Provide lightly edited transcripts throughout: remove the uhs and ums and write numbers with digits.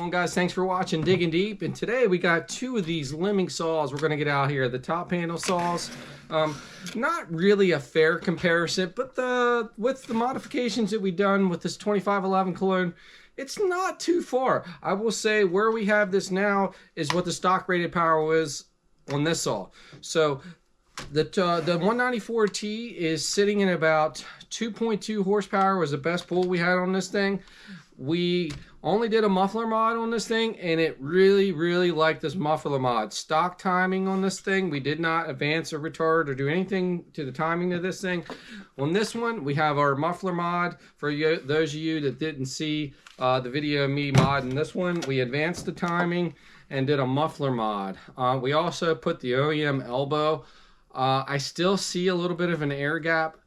going, guys? Thanks for watching Digging Deep. And today we got two of these limbing saws we're going to get out here. The top handle saws. Not really a fair comparison, but with the modifications that we've done with this 2511 Cologne, it's not too far. I will say where we have this now is what the stock rated power was on this saw. So the 194t is sitting in about 2.2 horsepower was the best pull we had on this thing. We only did a muffler mod on this thing, and it really liked this muffler mod. Stock timing on this thing, we did not advance or retard or do anything to the timing of this thing. On this one, we have our muffler mod. For you, those of you that didn't see the video of me modding this one, we advanced the timing and did a muffler mod. We also put the OEM elbow. I still see a little bit of an air gap,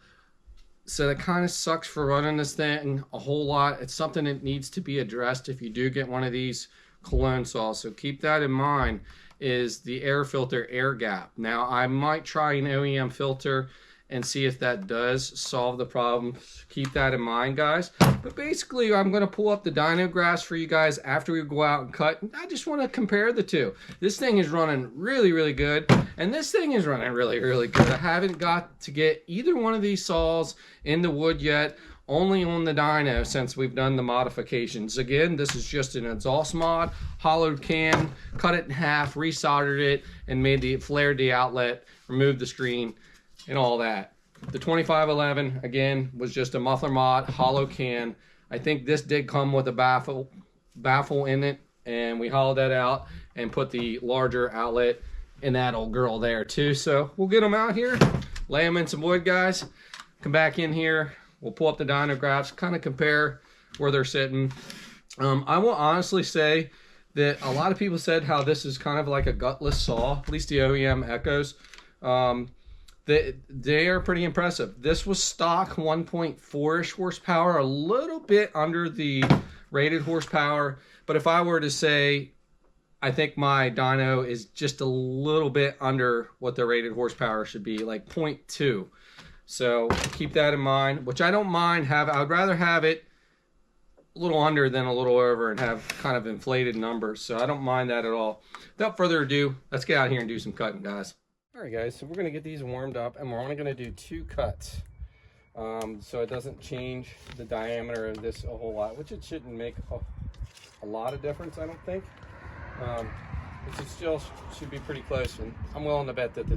so that kind of sucks for running this thing a whole lot. It's something that needs to be addressed if you do get one of these Cologne saws. So keep that in mind, is the air filter air gap. Now I might try an OEM filter and see if that does solve the problem. Keep that in mind, guys. But basically, I'm gonna pull up the dyno graphs for you guys after we go out and cut. I just wanna compare the two. This thing is running really good, and this thing is running really good. I haven't got to get either one of these saws in the wood yet, only on the dyno since we've done the modifications. Again, this is just an exhaust mod, hollowed can, cut it in half, resoldered it, and flared the outlet, removed the screen, and all that. The 2511 again was just a muffler mod, hollow can. I think this did come with a baffle in it, and we hollowed that out and put the larger outlet in that old girl there too. So we'll get them out here, lay them in some wood, guys, come back in here, we'll pull up the dyno graphs, kind of compare where they're sitting. I will honestly say that a lot of people said how this is kind of like a gutless saw, at least the OEM Echoes. They are pretty impressive. This was stock 1.4-ish horsepower, a little bit under the rated horsepower. But if I were to say, I think my dyno is just a little bit under what the rated horsepower should be, like 0.2. So keep that in mind, which I don't mind. I would rather have it a little under than a little over and have kind of inflated numbers. So I don't mind that at all. Without further ado, let's get out here and do some cutting, guys. Alright guys, so we're going to get these warmed up, and we're only going to do 2 cuts. So it doesn't change the diameter of this a whole lot, which it shouldn't make a lot of difference, I don't think. It still should be pretty close, and I'm willing to bet that the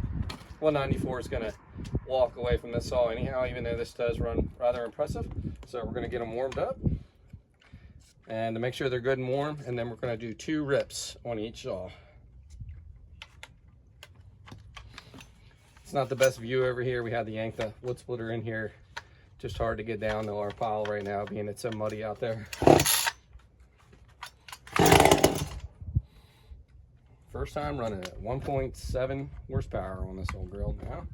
194 is going to walk away from this saw anyhow, even though this does run rather impressive. So we're going to get them warmed up, and to make sure they're good and warm, and then we're going to do 2 rips on each saw. Not the best view over here. We had to yank the wood splitter in here. Just hard to get down to our pile right now, being it's so muddy out there. First time running it. 1.7 horsepower on this old grill now.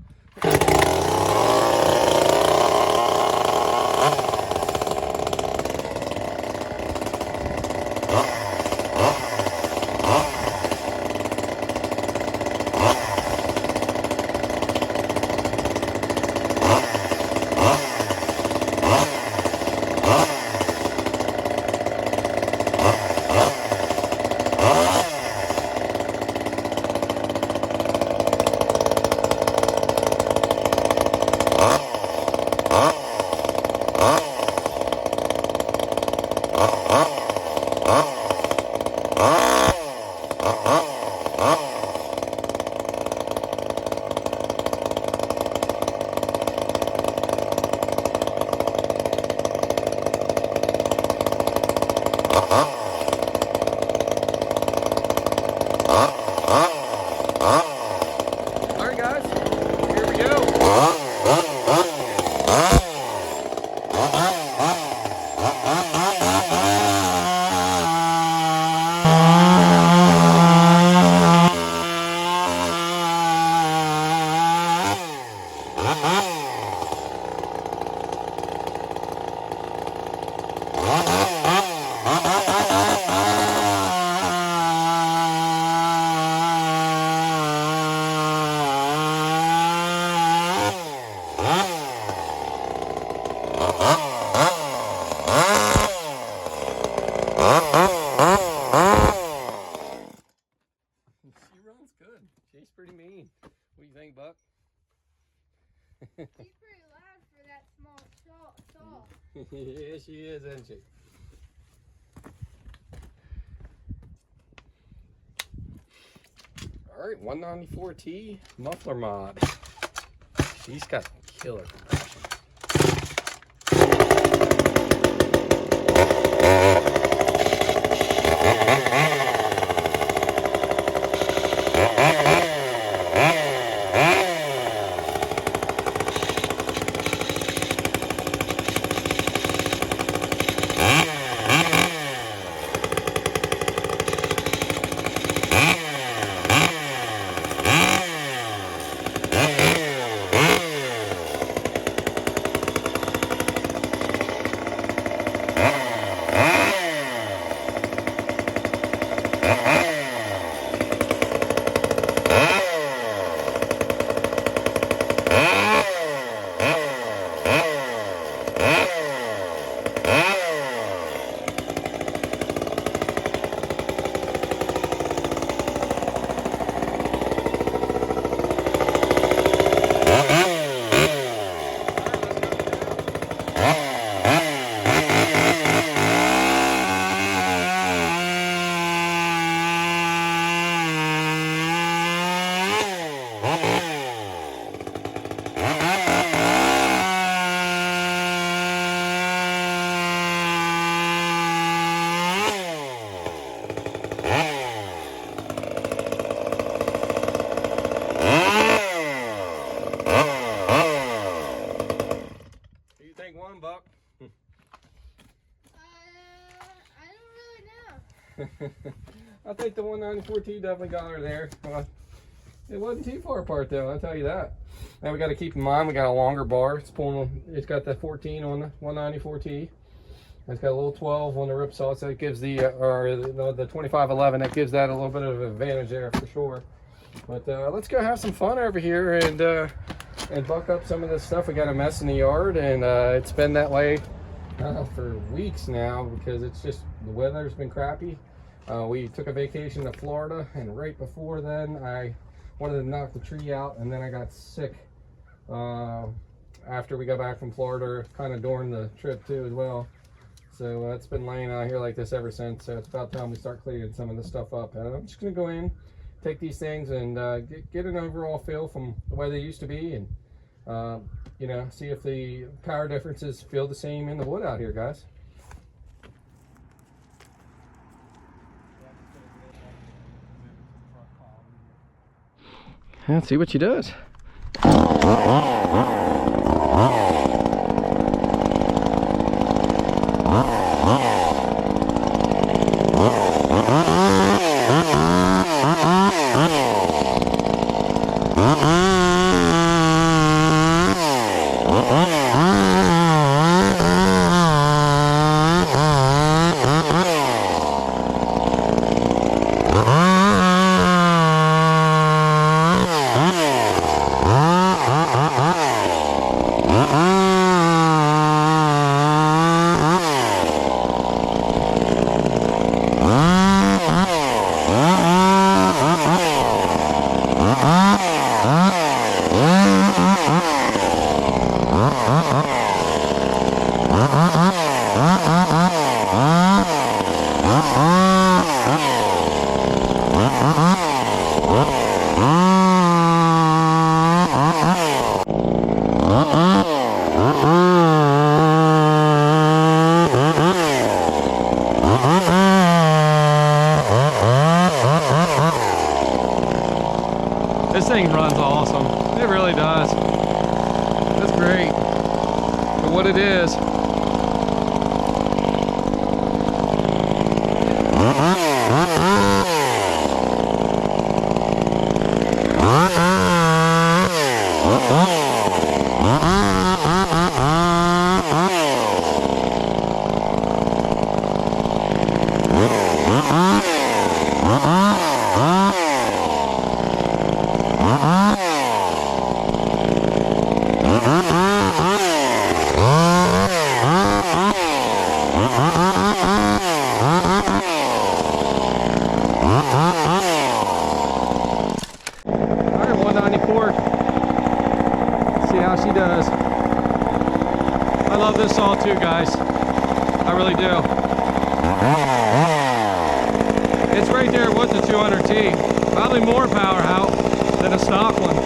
Yeah, she is, isn't she? All right, 194t muffler mod. She's got killer compression. Buck? I don't really know. I think the 194T definitely got her there. It wasn't too far apart though, I'll tell you that. Now we got to keep in mind we got a longer bar. It's got the 14 on the 194T. It's got a little 12 on the rip saw, so it gives the 2511. That gives that a little bit of an advantage there for sure. But let's go have some fun over here and buck up some of this stuff. We got a mess in the yard, and it's been that way for weeks now because it's just the weather's been crappy. We took a vacation to Florida, and right before then I wanted to knock the tree out, and then I got sick after we got back from Florida, kind of during the trip too as well. So it's been laying out here like this ever since. So it's about time we start cleaning some of this stuff up. And I'm just gonna go in, take these things, and get an overall feel from the way they used to be, and you know, see if the power differences feel the same in the wood out here, guys. Let's see what she does. This thing runs awesome. It really does. That's great for what it is. love this saw too, guys. I really do. It's right there with the 200T. Probably more power out than a stock one.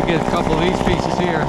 Get a couple of these pieces here.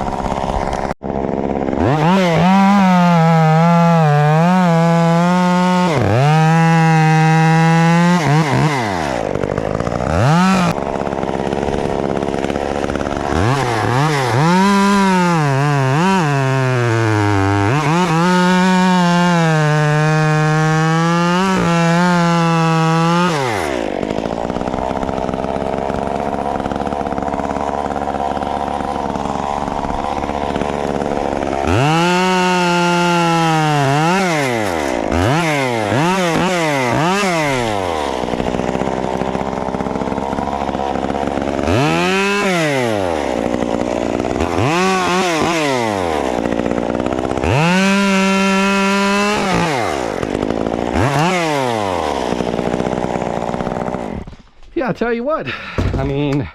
Yeah, I tell you what, I mean,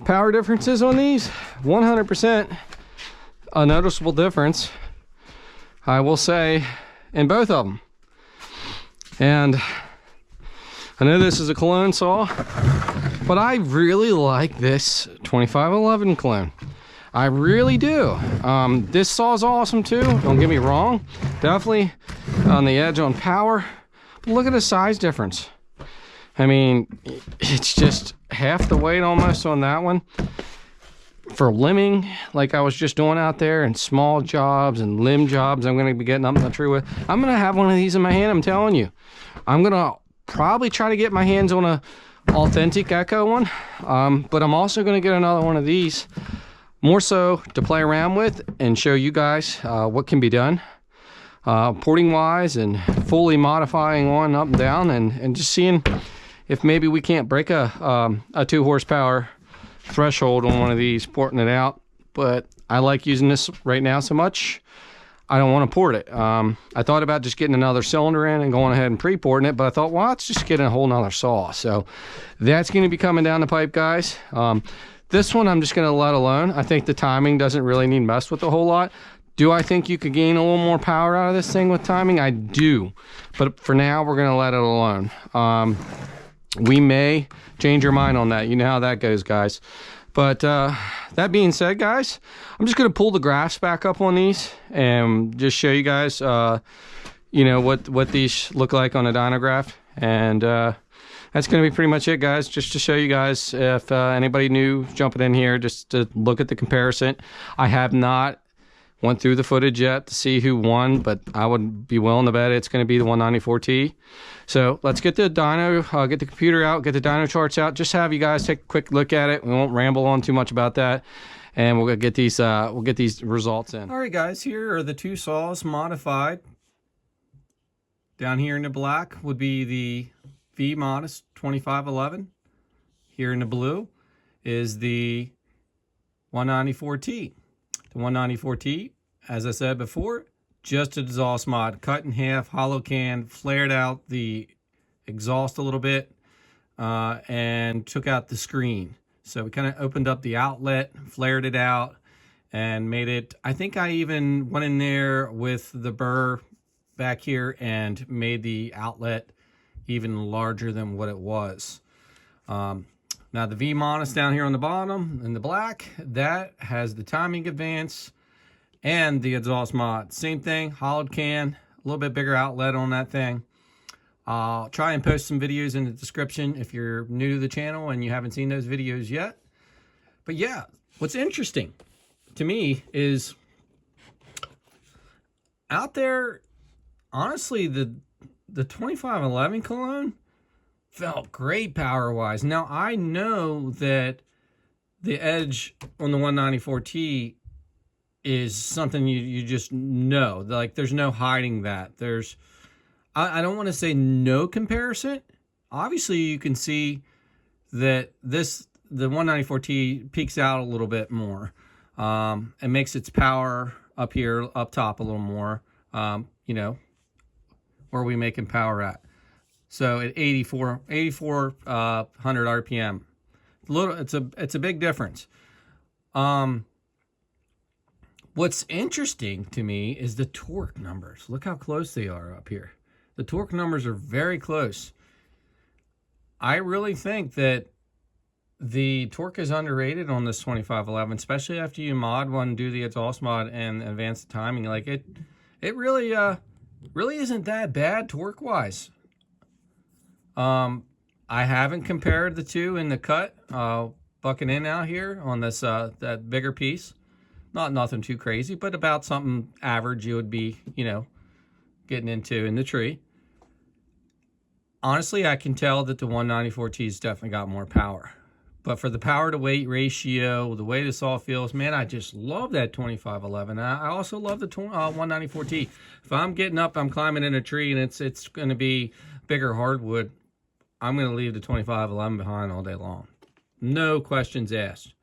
power differences on these, 100% a noticeable difference, I will say, in both of them. And I know this is a clone saw, but I really like this 2511 clone. I really do. This saw is awesome too, don't get me wrong. Definitely on the edge on power, but look at the size difference. I mean, it's just half the weight almost on that one. For limbing, like I was just doing out there, and small jobs and limb jobs I'm going to be getting up in the tree with, I'm going to have one of these in my hand, I'm telling you. I'm going to probably try to get my hands on a authentic Echo one, but I'm also going to get another one of these, more so to play around with and show you guys what can be done. Porting wise and fully modifying one up and down, and just seeing if maybe we can't break a 2 horsepower threshold on one of these, porting it out. But I like using this right now so much, I don't want to port it. I thought about just getting another cylinder in and going ahead and pre-porting it, but I thought, well, let's just get a whole nother saw. So that's going to be coming down the pipe, guys. This one I'm just going to let alone. I think the timing doesn't really need messed with a whole lot. Do I think you could gain a little more power out of this thing with timing? I do. But for now, we're going to let it alone. We may change your mind on that. You know how that goes, guys. But that being said, guys, I'm just going to pull the graphs back up on these and just show you guys, you know, what these look like on a dyno graph. And that's going to be pretty much it, guys. Just to show you guys, if anybody new jumping in here, just to look at the comparison. I have not went through the footage yet to see who won, but I would be willing to bet it's going to be the 194T. So let's get the dyno, get the computer out, get the dyno charts out. Just have you guys take a quick look at it. We won't ramble on too much about that, and we'll get these results in. All right, guys, here are the two saws modified. Down here in the black would be the V Modest 2511. Here in the blue is the 194T. The 194T, as I said before, just an exhaust mod, cut in half, hollow can, flared out the exhaust a little bit, and took out the screen. So we kind of opened up the outlet, flared it out, and made it, I think I even went in there with the burr back here and made the outlet even larger than what it was. Now the V Modest down here on the bottom in the black, that has the timing advance and the exhaust mod. Same thing, hollowed can, a little bit bigger outlet on that thing. I'll try and post some videos in the description if you're new to the channel and you haven't seen those videos yet. But yeah, what's interesting to me is out there, honestly, the 2511 cologne felt great power-wise. Now, I know that the edge on the 194T is something you just know. Like, there's no hiding that. There's, I don't want to say no comparison. Obviously, you can see that the 194T peaks out a little bit more. It makes its power up here, up top a little more, you know, where we making power at. So at 8,400 RPM, it's a big difference. What's interesting to me is the torque numbers. Look how close they are up here. The torque numbers are very close. I really think that the torque is underrated on this 2511, especially after you mod one, do the exhaust mod and advance the timing. Like it really isn't that bad torque wise. I haven't compared the two in the cut, bucking in out here on this that bigger piece. Not nothing too crazy, but about something average you would be, you know, getting into in the tree. Honestly, I can tell that the 194T's definitely got more power. But for the power to weight ratio, the way the saw feels, man, I just love that 2511. I also love the 194T. If I'm getting up, I'm climbing in a tree, and it's going to be bigger hardwood, I'm going to leave the 2511 behind all day long. No questions asked.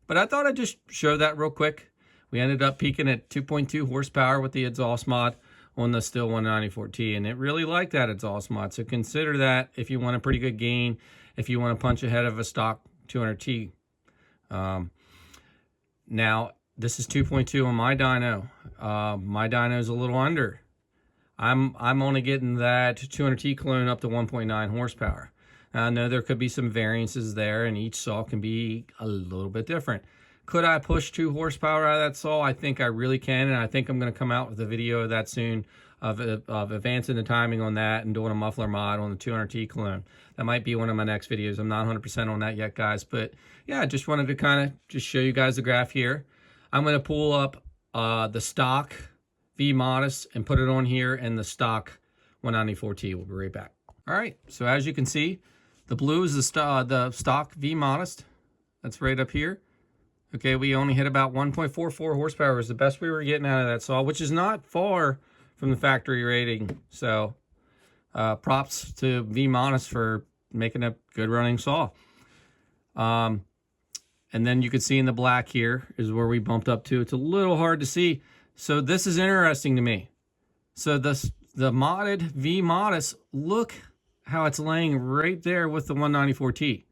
But I thought I'd just show that real quick. We ended up peaking at 2.2 horsepower with the exhaust mod on the Stihl 194t, and it really liked that exhaust mod. So consider that if you want a pretty good gain, if you want to punch ahead of a stock 200T. Now, this is 2.2 on my dyno. My dyno is a little under. I'm only getting that 200T clone up to 1.9 horsepower. I know there could be some variances there, and each saw can be a little bit different. Could I push 2 horsepower out of that saw? I think I really can, and I think I'm going to come out with a video of that soon, of advancing the timing on that and doing a muffler mod on the 200T clone. That might be one of my next videos. I'm not 100% on that yet, guys, but yeah, I just wanted to kind of just show you guys the graph here. I'm going to pull up the stock V Modest and put it on here, and the stock 194T. We'll be right back. All right, so as you can see, the blue is the stock V Modest. That's right up here. Okay, we only hit about 1.44 horsepower is the best we were getting out of that saw, which is not far from the factory rating. So props to V Modest for making a good running saw. And then you can see in the black here is where we bumped up to. It's a little hard to see. So this is interesting to me. So the modded V Modest, look how it's laying right there with the 194T.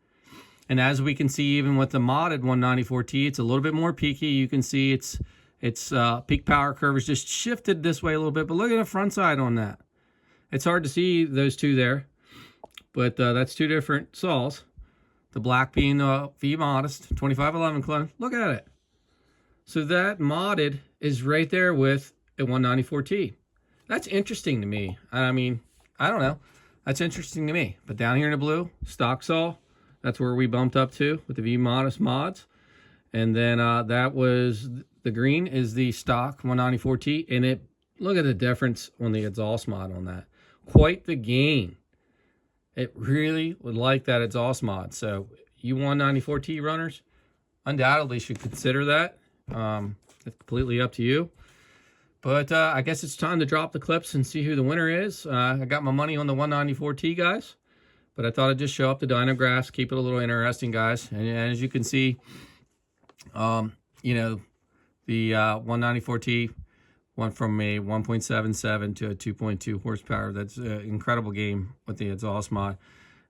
And as we can see, even with the modded 194T, it's a little bit more peaky. You can see its peak power curve is just shifted this way a little bit. But look at the front side on that. It's hard to see those two there, but that's two different saws. The black being the V Modest 2511 clone. Look at it. So that modded is right there with a 194T. That's interesting to me. I mean, I don't know. That's interesting to me. But down here in the blue, stock saw. That's where we bumped up to with the V Modest mods. And then that was the green is the stock 194T. And it, look at the difference on the exhaust mod on that. Quite the gain. It really would like that exhaust mod. So you 194T runners undoubtedly should consider that. It's completely up to you. But I guess it's time to drop the clips and see who the winner is. I got my money on the 194T guys. But I thought I'd just show up the dyno graphs, keep it a little interesting, guys. And as you can see, you know, the 194T went from a 1.77 to a 2.2 horsepower. That's an incredible game with the exhaust mod.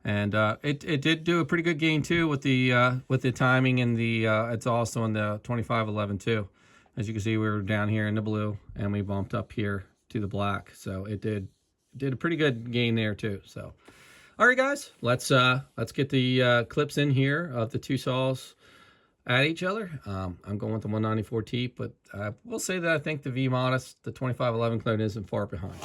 And it did do a pretty good gain too with the timing and the exhaust on the 2511 too. As you can see, we were down here in the blue and we bumped up here to the black. So it did a pretty good gain there too. So. All right, guys, let's get the clips in here of the two saws at each other. I'm going with the 194T, but I will say that I think the V Modest, the 2511 clone, isn't far behind.